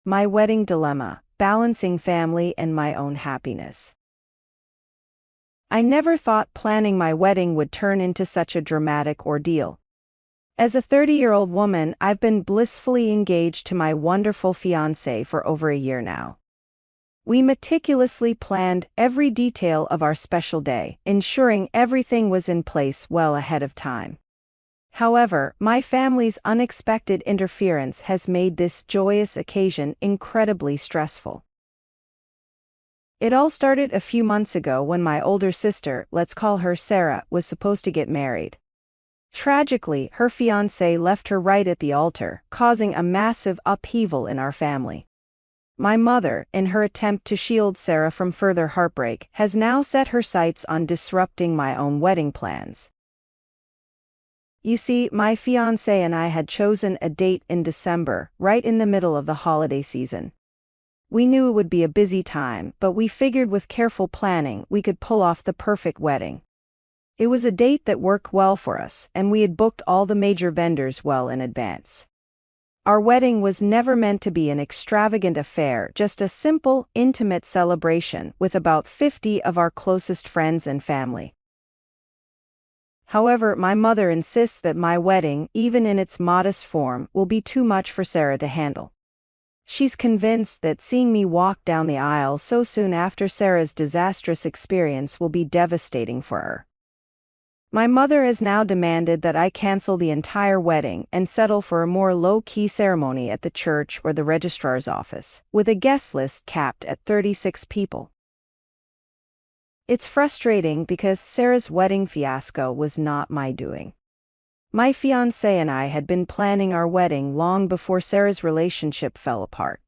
My wedding dilemma, balancing family and my own happiness. I never thought planning my wedding would turn into such a dramatic ordeal. As a 30-year-old woman, I've been blissfully engaged to my wonderful fiancé for over a year now. We meticulously planned every detail of our special day, ensuring everything was in place well ahead of time. However, my family's unexpected interference has made this joyous occasion incredibly stressful. It all started a few months ago when my older sister, let's call her Sarah, was supposed to get married. Tragically, her fiancé left her right at the altar, causing a massive upheaval in our family. My mother, in her attempt to shield Sarah from further heartbreak, has now set her sights on disrupting my own wedding plans. You see, my fiancé and I had chosen a date in December, right in the middle of the holiday season. We knew it would be a busy time, but we figured with careful planning we could pull off the perfect wedding. It was a date that worked well for us, and we had booked all the major vendors well in advance. Our wedding was never meant to be an extravagant affair, just a simple, intimate celebration with about 50 of our closest friends and family. However, my mother insists that my wedding, even in its modest form, will be too much for Sarah to handle. She's convinced that seeing me walk down the aisle so soon after Sarah's disastrous experience will be devastating for her. My mother has now demanded that I cancel the entire wedding and settle for a more low-key ceremony at the church or the registrar's office, with a guest list capped at 36 people. It's frustrating because Sarah's wedding fiasco was not my doing. My fiancé and I had been planning our wedding long before Sarah's relationship fell apart.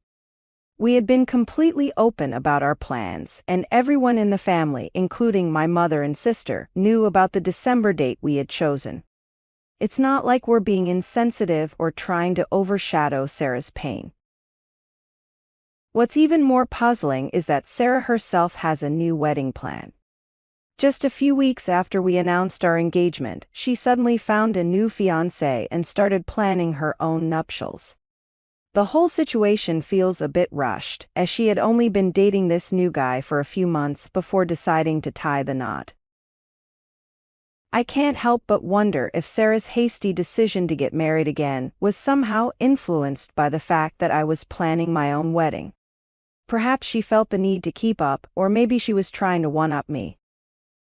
We had been completely open about our plans, and everyone in the family, including my mother and sister, knew about the December date we had chosen. It's not like we're being insensitive or trying to overshadow Sarah's pain. What's even more puzzling is that Sarah herself has a new wedding plan. Just a few weeks after we announced our engagement, she suddenly found a new fiancé and started planning her own nuptials. The whole situation feels a bit rushed, as she had only been dating this new guy for a few months before deciding to tie the knot. I can't help but wonder if Sarah's hasty decision to get married again was somehow influenced by the fact that I was planning my own wedding. Perhaps she felt the need to keep up, or maybe she was trying to one-up me.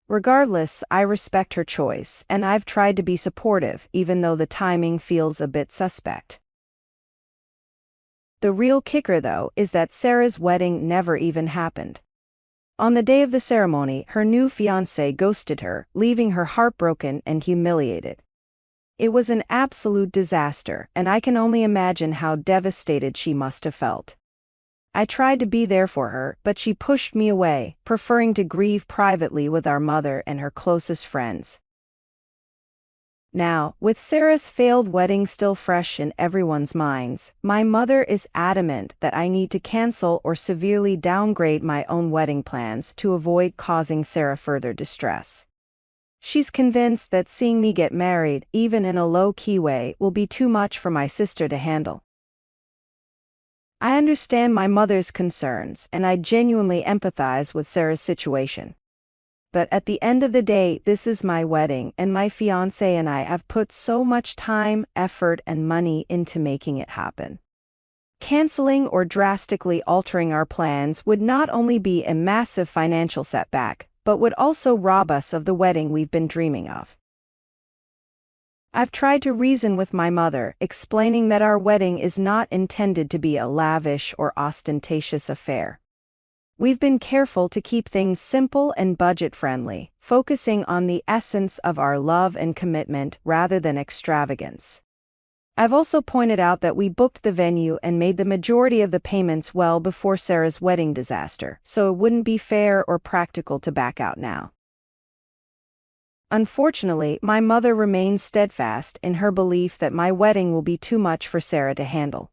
Regardless, I respect her choice, and I've tried to be supportive even though the timing feels a bit suspect. The real kicker, though, is that Sarah's wedding never even happened. On the day of the ceremony, her new fiancé ghosted her, leaving her heartbroken and humiliated. It was an absolute disaster, and I can only imagine how devastated she must have felt. I tried to be there for her, but she pushed me away, preferring to grieve privately with our mother and her closest friends. Now, with Sarah's failed wedding still fresh in everyone's minds, my mother is adamant that I need to cancel or severely downgrade my own wedding plans to avoid causing Sarah further distress. She's convinced that seeing me get married, even in a low-key way, will be too much for my sister to handle. I understand my mother's concerns, and I genuinely empathize with Sarah's situation. But at the end of the day, this is my wedding, and my fiancé and I have put so much time, effort, and money into making it happen. Canceling or drastically altering our plans would not only be a massive financial setback, but would also rob us of the wedding we've been dreaming of. I've tried to reason with my mother, explaining that our wedding is not intended to be a lavish or ostentatious affair. We've been careful to keep things simple and budget-friendly, focusing on the essence of our love and commitment rather than extravagance. I've also pointed out that we booked the venue and made the majority of the payments well before Sarah's wedding disaster, so it wouldn't be fair or practical to back out now. Unfortunately, my mother remains steadfast in her belief that my wedding will be too much for Sarah to handle.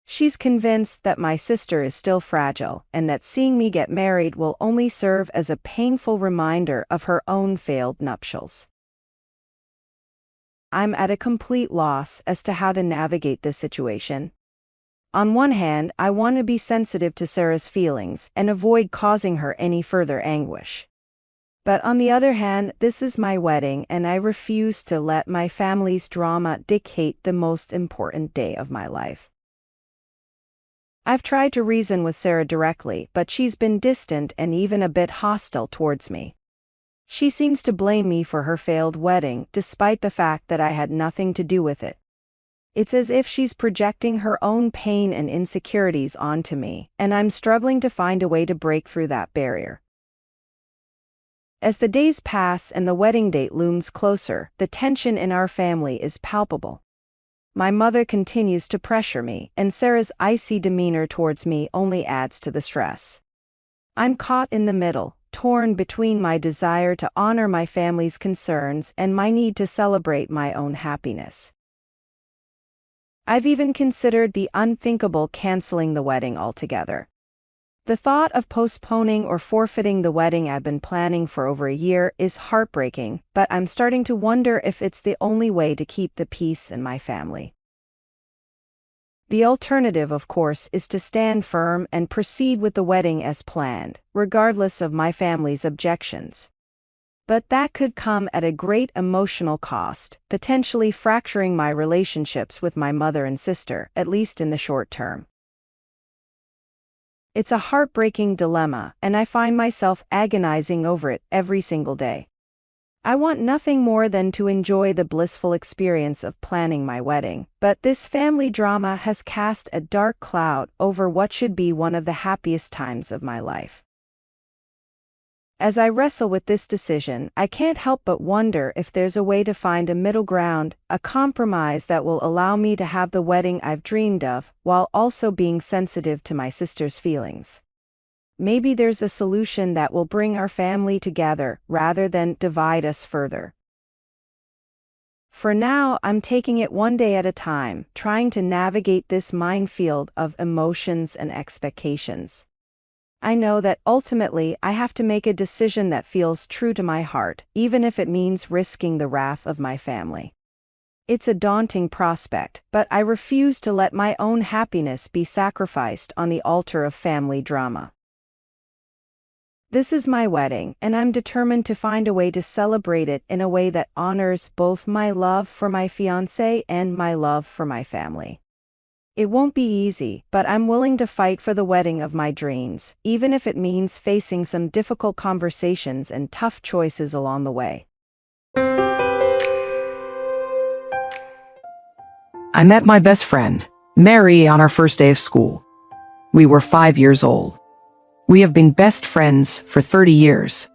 She's convinced that my sister is still fragile, and that seeing me get married will only serve as a painful reminder of her own failed nuptials. I'm at a complete loss as to how to navigate this situation. On one hand, I want to be sensitive to Sarah's feelings and avoid causing her any further anguish. But on the other hand, this is my wedding and I refuse to let my family's drama dictate the most important day of my life. I've tried to reason with Sarah directly, but she's been distant and even a bit hostile towards me. She seems to blame me for her failed wedding, despite the fact that I had nothing to do with it. It's as if she's projecting her own pain and insecurities onto me, and I'm struggling to find a way to break through that barrier. As the days pass and the wedding date looms closer, the tension in our family is palpable. My mother continues to pressure me, and Sarah's icy demeanor towards me only adds to the stress. I'm caught in the middle, torn between my desire to honor my family's concerns and my need to celebrate my own happiness. I've even considered the unthinkable canceling the wedding altogether. The thought of postponing or forfeiting the wedding I've been planning for over a year is heartbreaking, but I'm starting to wonder if it's the only way to keep the peace in my family. The alternative, of course, is to stand firm and proceed with the wedding as planned, regardless of my family's objections. But that could come at a great emotional cost, potentially fracturing my relationships with my mother and sister, at least in the short term. It's a heartbreaking dilemma, and I find myself agonizing over it every single day. I want nothing more than to enjoy the blissful experience of planning my wedding, but this family drama has cast a dark cloud over what should be one of the happiest times of my life. As I wrestle with this decision, I can't help but wonder if there's a way to find a middle ground, a compromise that will allow me to have the wedding I've dreamed of, while also being sensitive to my sister's feelings. Maybe there's a solution that will bring our family together, rather than divide us further. For now, I'm taking it one day at a time, trying to navigate this minefield of emotions and expectations. I know that ultimately I have to make a decision that feels true to my heart, even if it means risking the wrath of my family. It's a daunting prospect, but I refuse to let my own happiness be sacrificed on the altar of family drama. This is my wedding, and I'm determined to find a way to celebrate it in a way that honors both my love for my fiancé and my love for my family. It won't be easy, but I'm willing to fight for the wedding of my dreams, even if it means facing some difficult conversations and tough choices along the way. I met my best friend, Mary, on our first day of school. We were 5 years old. We have been best friends for 30 years.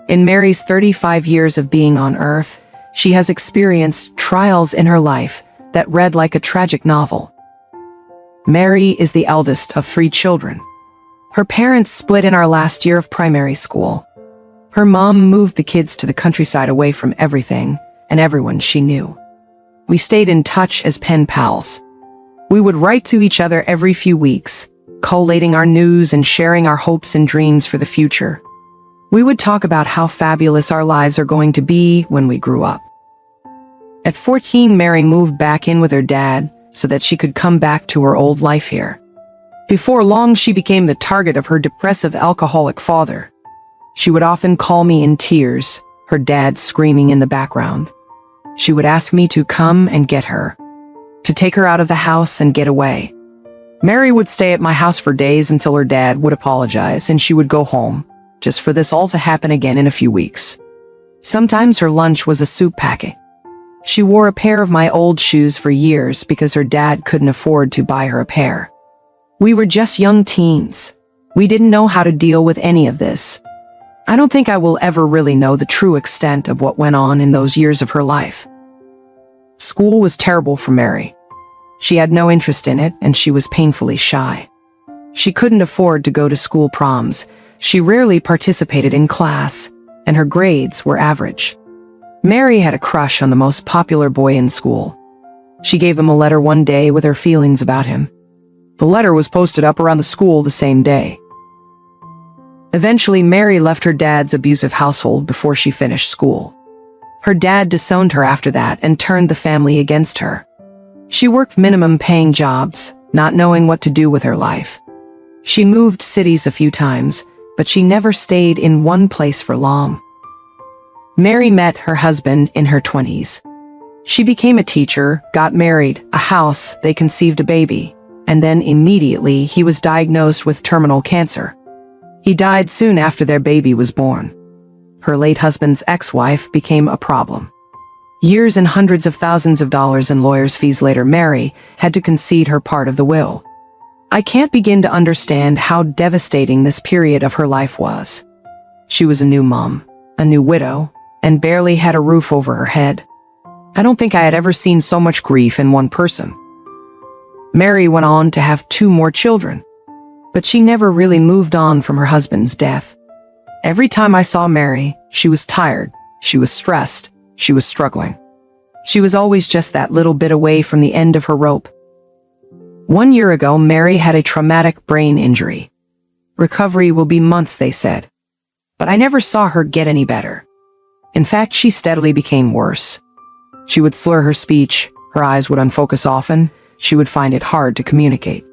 In Mary's 35 years of being on Earth, she has experienced trials in her life that read like a tragic novel. Mary is the eldest of 3 children. Her parents split in our last year of primary school. Her mom moved the kids to the countryside away from everything and everyone she knew. We stayed in touch as pen pals. We would write to each other every few weeks, collating our news and sharing our hopes and dreams for the future. We would talk about how fabulous our lives are going to be when we grew up. At 14, Mary moved back in with her dad so that she could come back to her old life here. Before long, she became the target of her depressive alcoholic father. She would often call me in tears, her dad screaming in the background. She would ask me to come and get her, to take her out of the house and get away. Mary would stay at my house for days until her dad would apologize and she would go home, just for this all to happen again in a few weeks. Sometimes her lunch was a soup packet. She wore a pair of my old shoes for years because her dad couldn't afford to buy her a pair. We were just young teens. We didn't know how to deal with any of this. I don't think I will ever really know the true extent of what went on in those years of her life. School was terrible for Mary. She had no interest in it, and she was painfully shy. She couldn't afford to go to school proms, she rarely participated in class, and her grades were average. Mary had a crush on the most popular boy in school. She gave him a letter one day with her feelings about him. The letter was posted up around the school the same day. Eventually, Mary left her dad's abusive household before she finished school. Her dad disowned her after that and turned the family against her. She worked minimum-paying jobs, not knowing what to do with her life. She moved cities a few times, but she never stayed in one place for long. Mary met her husband in her 20s. She became a teacher, got married, a house, they conceived a baby, and then immediately he was diagnosed with terminal cancer. He died soon after their baby was born. Her late husband's ex-wife became a problem. Years and hundreds of thousands of dollars in lawyers' fees later, Mary had to concede her part of the will. I can't begin to understand how devastating this period of her life was. She was a new mom, a new widow, and barely had a roof over her head. I don't think I had ever seen so much grief in one person. Mary went on to have 2 more children, but she never really moved on from her husband's death. Every time I saw Mary, she was tired, she was stressed, she was struggling. She was always just that little bit away from the end of her rope. 1 year ago, Mary had a traumatic brain injury. Recovery will be months, they said. But I never saw her get any better. In fact, she steadily became worse. She would slur her speech, her eyes would unfocus often, she would find it hard to communicate.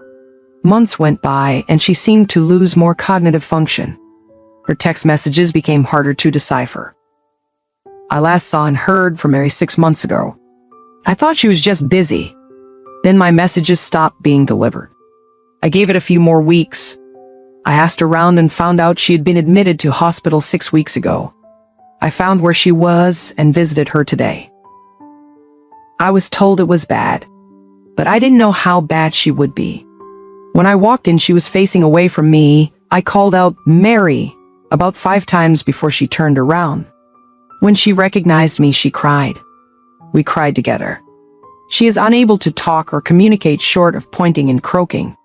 Months went by and she seemed to lose more cognitive function. Her text messages became harder to decipher. I last saw and heard from Mary 6 months ago. I thought she was just busy. Then my messages stopped being delivered. I gave it a few more weeks. I asked around and found out she had been admitted to hospital 6 weeks ago. I found where she was and visited her today. I was told it was bad, but I didn't know how bad she would be. When I walked in, she was facing away from me. I called out, "Mary," about 5 times before she turned around. When she recognized me, she cried. We cried together. She is unable to talk or communicate short of pointing and croaking.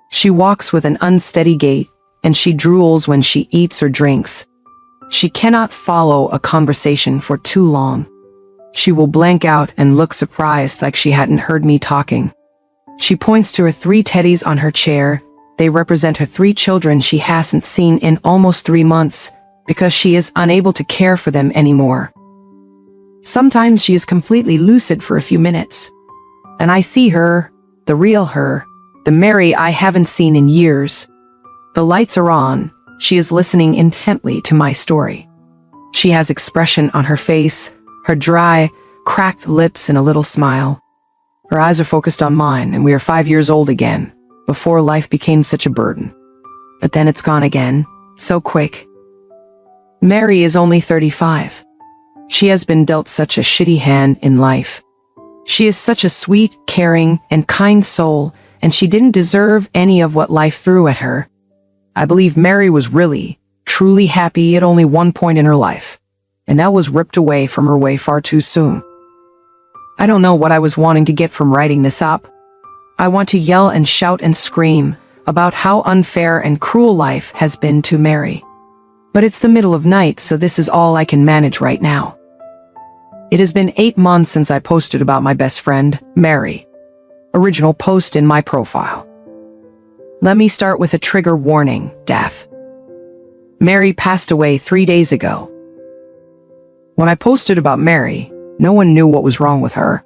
She walks with an unsteady gait, and she drools when she eats or drinks. She cannot follow a conversation for too long. She will blank out and look surprised, like she hadn't heard me talking. She points to her 3 teddies on her chair. They represent her 3 children she hasn't seen in almost 3 months, because she is unable to care for them anymore. Sometimes she is completely lucid for a few minutes, and I see her, the real her, the Mary I haven't seen in years. The lights are on. She is listening intently to my story. She has expression on her face, her dry, cracked lips and a little smile. Her eyes are focused on mine, and we are 5 years old again, before life became such a burden. But then it's gone again, so quick. Mary is only 35. She has been dealt such a shitty hand in life. She is such a sweet, caring, and kind soul, and she didn't deserve any of what life threw at her. I believe Mary was really, truly happy at only one point in her life, and that was ripped away from her way far too soon. I don't know what I was wanting to get from writing this up. I want to yell and shout and scream about how unfair and cruel life has been to Mary. But it's the middle of night, so this is all I can manage right now. It has been 8 months since I posted about my best friend, Mary. Original post in my profile. Let me start with a trigger warning: death. Mary passed away 3 days ago. When I posted about Mary, no one knew what was wrong with her.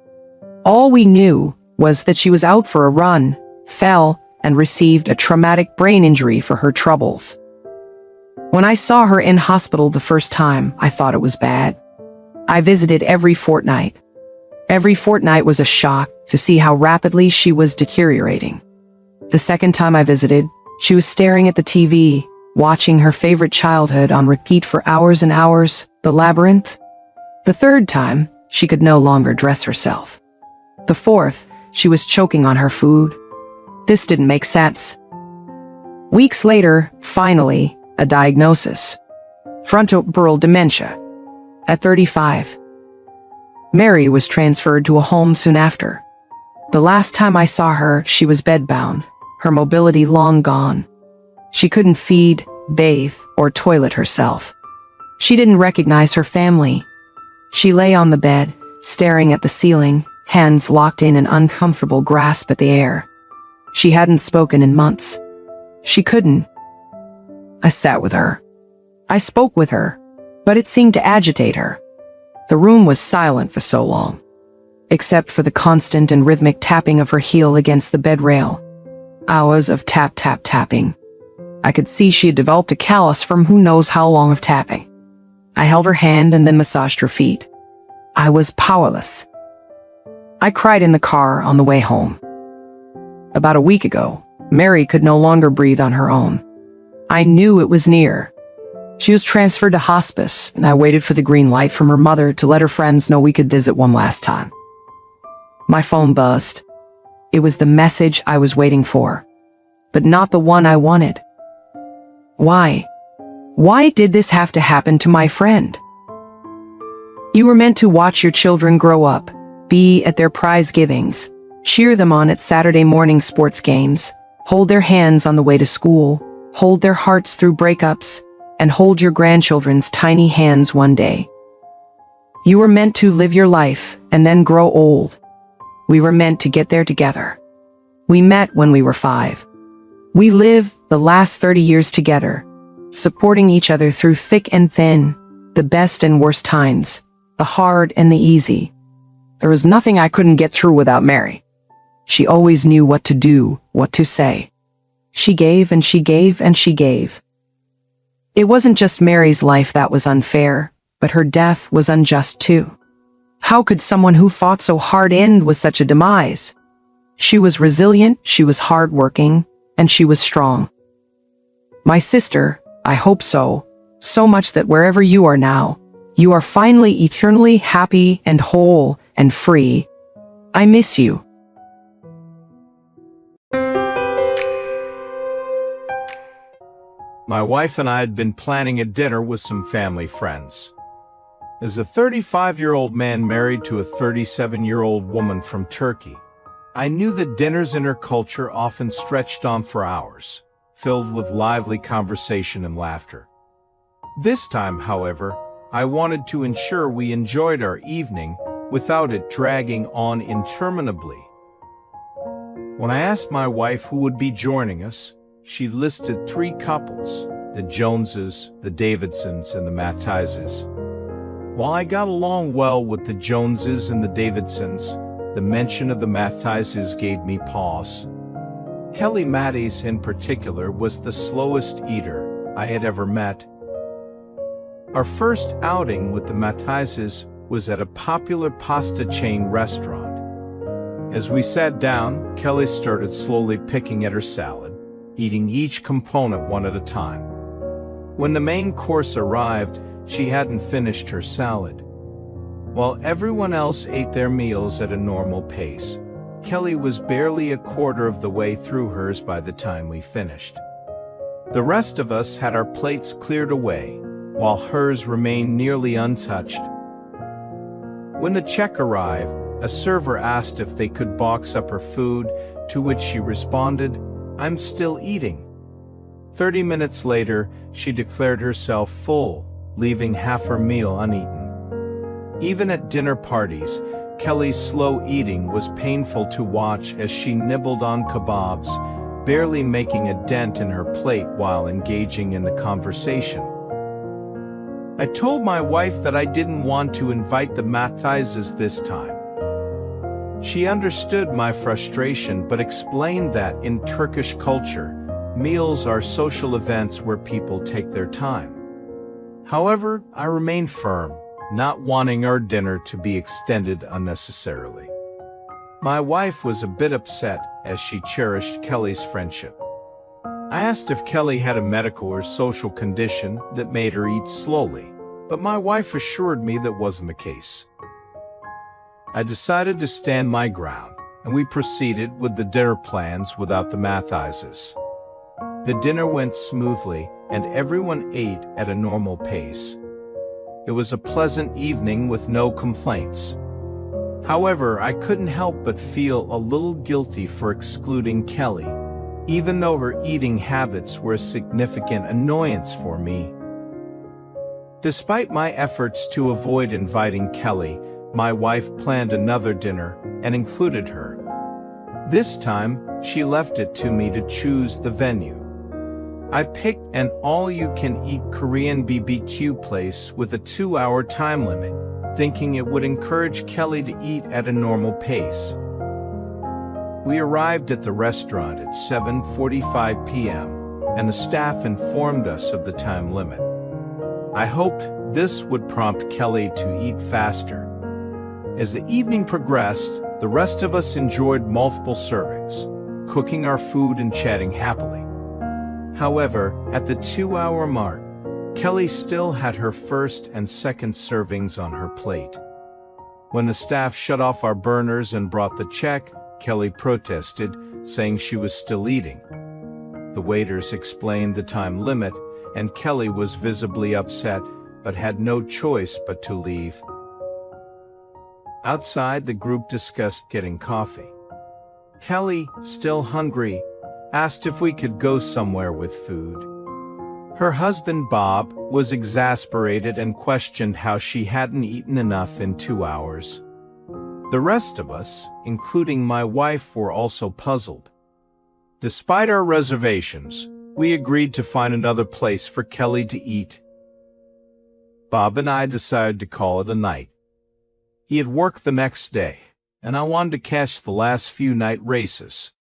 All we knew was that she was out for a run, fell, and received a traumatic brain injury for her troubles. When I saw her in hospital the first time, I thought it was bad. I visited every fortnight. Every fortnight was a shock to see how rapidly she was deteriorating. The second time I visited, she was staring at the TV, watching her favorite childhood on repeat for hours and hours, The Labyrinth. The third time, she could no longer dress herself. The fourth, she was choking on her food. This didn't make sense. Weeks later, finally, a diagnosis: frontotemporal dementia. At 35. Mary was transferred to a home soon after. The last time I saw her, she was bedbound, her mobility long gone. She couldn't feed, bathe, or toilet herself. She didn't recognize her family. She lay on the bed, staring at the ceiling, hands locked in an uncomfortable grasp at the air. She hadn't spoken in months. She couldn't. I sat with her. I spoke with her, but it seemed to agitate her. The room was silent for so long, except for the constant and rhythmic tapping of her heel against the bed rail. Hours of tap tap tapping. I could see she had developed a callus from who knows how long of tapping. I held her hand and then massaged her feet. I was powerless. I cried in the car on the way home. About a week ago, Mary could no longer breathe on her own. I knew it was near. She was transferred to hospice, and I waited for the green light from her mother to let her friends know we could visit one last time. My phone buzzed. It was the message I was waiting for, but not the one I wanted. Why? Why did this have to happen to my friend? You were meant to watch your children grow up, be at their prize givings, cheer them on at Saturday morning sports games, hold their hands on the way to school, hold their hearts through breakups, and hold your grandchildren's tiny hands one day. You were meant to live your life and then grow old. We were meant to get there together. We met when we were 5. We lived the last 30 years together, supporting each other through thick and thin, the best and worst times, the hard and the easy. There was nothing I couldn't get through without Mary. She always knew what to do, what to say. She gave and she gave and she gave. It wasn't just Mary's life that was unfair, but her death was unjust too. How could someone who fought so hard end with such a demise? She was resilient, she was hardworking, and she was strong. My sister, I hope so much that wherever you are now, you are finally eternally happy and whole and free. I miss you. My wife and I had been planning a dinner with some family friends. As a 35-year-old man married to a 37-year-old woman from Turkey, I knew that dinners in her culture often stretched on for hours, filled with lively conversation and laughter. This time, however, I wanted to ensure we enjoyed our evening without it dragging on interminably. When I asked my wife who would be joining us, she listed 3 couples, the Joneses, the Davidsons, and the Matthises. While I got along well with the Joneses and the Davidsons, the mention of the Matthises gave me pause. Kelly Matties in particular was the slowest eater I had ever met. Our first outing with the Matthises was at a popular pasta chain restaurant. As we sat down, Kelly started slowly picking at her salad, eating each component one at a time. When the main course arrived, she hadn't finished her salad. While everyone else ate their meals at a normal pace, Kelly was barely a quarter of the way through hers by the time we finished. The rest of us had our plates cleared away, while hers remained nearly untouched. When the check arrived, a server asked if they could box up her food, to which she responded, "I'm still eating." 30 minutes later, she declared herself full, leaving half her meal uneaten. Even at dinner parties, Kelly's slow eating was painful to watch as she nibbled on kebabs, barely making a dent in her plate while engaging in the conversation. I told my wife that I didn't want to invite the Matthises this time. She understood my frustration but explained that in Turkish culture, meals are social events where people take their time. However, I remained firm, not wanting our dinner to be extended unnecessarily. My wife was a bit upset as she cherished Kelly's friendship. I asked if Kelly had a medical or social condition that made her eat slowly, but my wife assured me that wasn't the case. I decided to stand my ground, and we proceeded with the dinner plans without the Matthises. The dinner went smoothly, and everyone ate at a normal pace. It was a pleasant evening with no complaints. However, I couldn't help but feel a little guilty for excluding Kelly, even though her eating habits were a significant annoyance for me. Despite my efforts to avoid inviting Kelly, my wife planned another dinner and included her. This time, she left it to me to choose the venue. I picked an all-you-can-eat Korean BBQ place with a 2-hour time limit, thinking it would encourage Kelly to eat at a normal pace. We arrived at the restaurant at 7:45 p.m., and the staff informed us of the time limit. I hoped this would prompt Kelly to eat faster. As the evening progressed, the rest of us enjoyed multiple servings, cooking our food and chatting happily. However, at the 2-hour mark, Kelly still had her first and second servings on her plate. When the staff shut off our burners and brought the check, Kelly protested, saying she was still eating. The waiters explained the time limit, and Kelly was visibly upset, but had no choice but to leave. Outside, the group discussed getting coffee. Kelly, still hungry, asked if we could go somewhere with food. Her husband, Bob, was exasperated and questioned how she hadn't eaten enough in 2 hours. The rest of us, including my wife, were also puzzled. Despite our reservations, we agreed to find another place for Kelly to eat. Bob and I decided to call it a night. He had work the next day, and I wanted to catch the last few night races.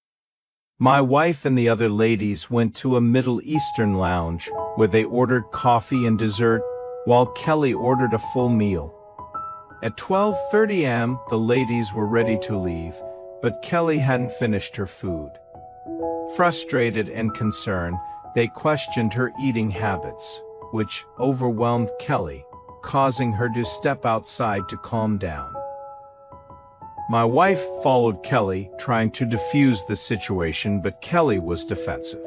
My wife and the other ladies went to a Middle Eastern lounge where they ordered coffee and dessert, while Kelly ordered a full meal. At 12:30 a.m., the ladies were ready to leave, but Kelly hadn't finished her food. Frustrated and concerned, they questioned her eating habits, which overwhelmed Kelly, causing her to step outside to calm down. My wife followed Kelly, trying to defuse the situation, but Kelly was defensive.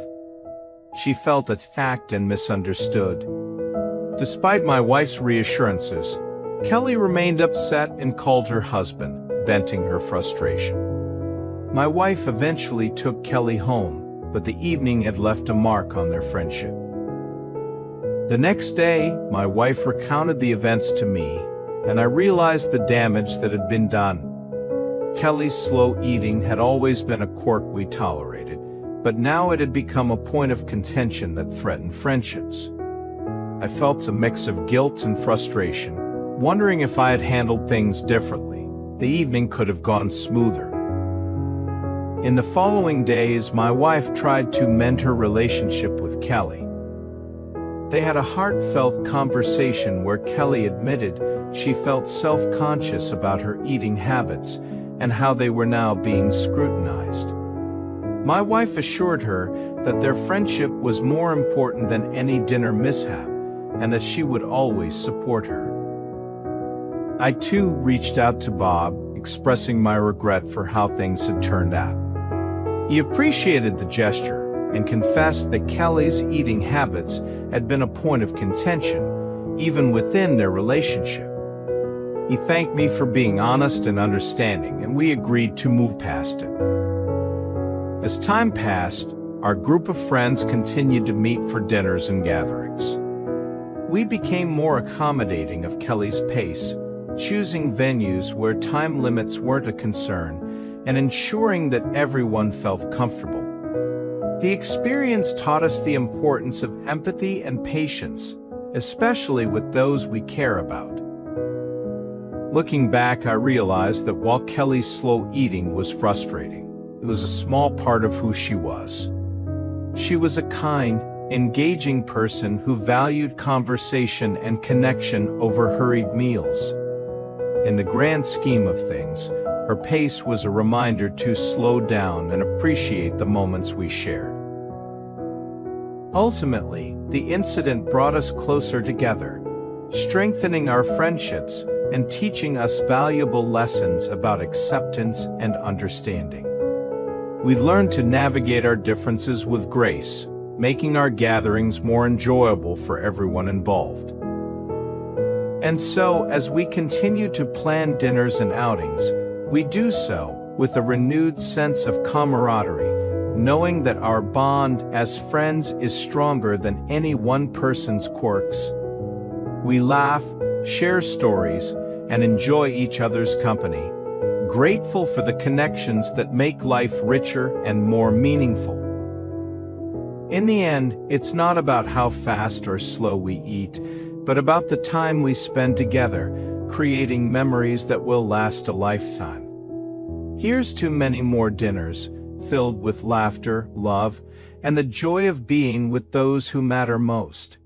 She felt attacked and misunderstood. Despite my wife's reassurances, Kelly remained upset and called her husband, venting her frustration. My wife eventually took Kelly home, but the evening had left a mark on their friendship. The next day, my wife recounted the events to me, and I realized the damage that had been done. Kelly's slow eating had always been a quirk we tolerated, but now it had become a point of contention that threatened friendships. I felt a mix of guilt and frustration, wondering if I had handled things differently. The evening could have gone smoother. In the following days, my wife tried to mend her relationship with Kelly. They had a heartfelt conversation where Kelly admitted she felt self-conscious about her eating habits and how they were now being scrutinized. My wife assured her that their friendship was more important than any dinner mishap, and that she would always support her. I too reached out to Bob, expressing my regret for how things had turned out. He appreciated the gesture and confessed that Kelly's eating habits had been a point of contention, even within their relationship. He thanked me for being honest and understanding, and we agreed to move past it. As time passed, our group of friends continued to meet for dinners and gatherings. We became more accommodating of Kelly's pace, choosing venues where time limits weren't a concern, and ensuring that everyone felt comfortable. The experience taught us the importance of empathy and patience, especially with those we care about. Looking back, I realized that while Kelly's slow eating was frustrating, it was a small part of who she was. She was a kind, engaging person who valued conversation and connection over hurried meals. In the grand scheme of things, her pace was a reminder to slow down and appreciate the moments we shared. Ultimately, the incident brought us closer together, strengthening our friendships and teaching us valuable lessons about acceptance and understanding. We learned to navigate our differences with grace, making our gatherings more enjoyable for everyone involved. And so, as we continue to plan dinners and outings, we do so with a renewed sense of camaraderie, knowing that our bond as friends is stronger than any one person's quirks. We laugh, share stories, and enjoy each other's company, grateful for the connections that make life richer and more meaningful. In the end, it's not about how fast or slow we eat, but about the time we spend together, creating memories that will last a lifetime. Here's to many more dinners, filled with laughter, love, and the joy of being with those who matter most.